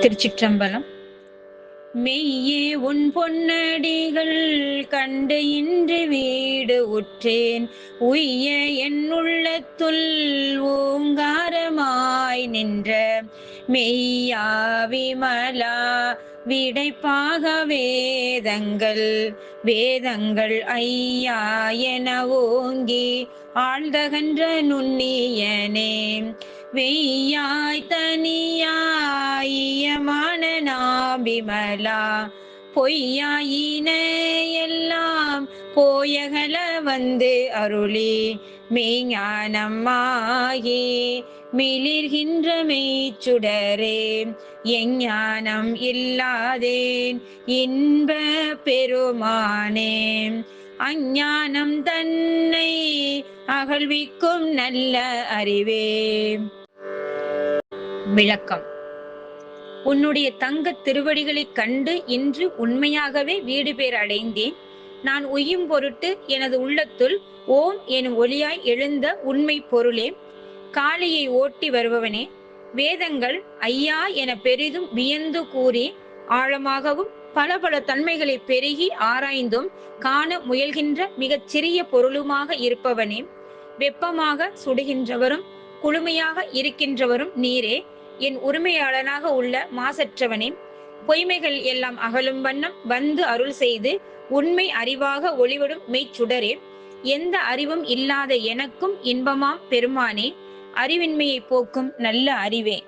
திருச்சிற்றம்பலம். மெய்யே உன் பொன்னடிகள் கண்டு இன்று வீடு உற்றேன். உய்ய என் உள்ளத்துள் ஓங்காரமாய் நின்ற மெய்யா விமலா விடைப்பாக வேதங்கள் ஐயா என ஓங்கி ஆழ்ந்தகன்ற நுண்ணியனே. வெய்யாய் தனியாயியமான விமலா பொய்யாயின எல்லாம் போயகல வந்து அருளி மெய்ஞானமாகி மிளிர்கின்ற மெய்ச்சுடரே. எஞ்ஞானம் இல்லாதேன் இன்ப பெருமானே. அஞ்ஞானம் தன்னை அகழ்விக்கும் நல்ல அறிவே. விளக்கம். உன்னுடைய தங்கத் திருவடிகளைக் கண்டு இன்று உண்மையாகவே வீடு பேர் அடைந்தேன். நான் உய்யும் பொருட்டு எனது உள்ளத்துள் ஓம் எனும் ஒளியாய் எழுந்த உண்மை பொருளே. காளியை ஓட்டி வருபவனே, வேதங்கள் ஐயா என பெரிதும் வியந்து கூறி ஆழமாகவும் பல பல தன்மைகளை பெருகி ஆராய்ந்தும் காண முயல்கின்ற மிகச் சிறிய பொருளுமாக இருப்பவனே. வெப்பமாக சுடுகின்றவரும் குளுமையாக இருக்கின்றவரும் நீரே. என் உரிமையாளனாக உள்ள மாசற்றவனே, பொய்மைகள் எல்லாம் அகலும் வண்ணம் வந்து அருள் செய்து உண்மை அறிவாக ஒளிவிடும் மெய்ச்சுடரே. எந்த அறிவும் இல்லாத எனக்கும் இன்பமாம் பெருமானே, அறிவின்மையை போக்கும் நல்ல அறிவே.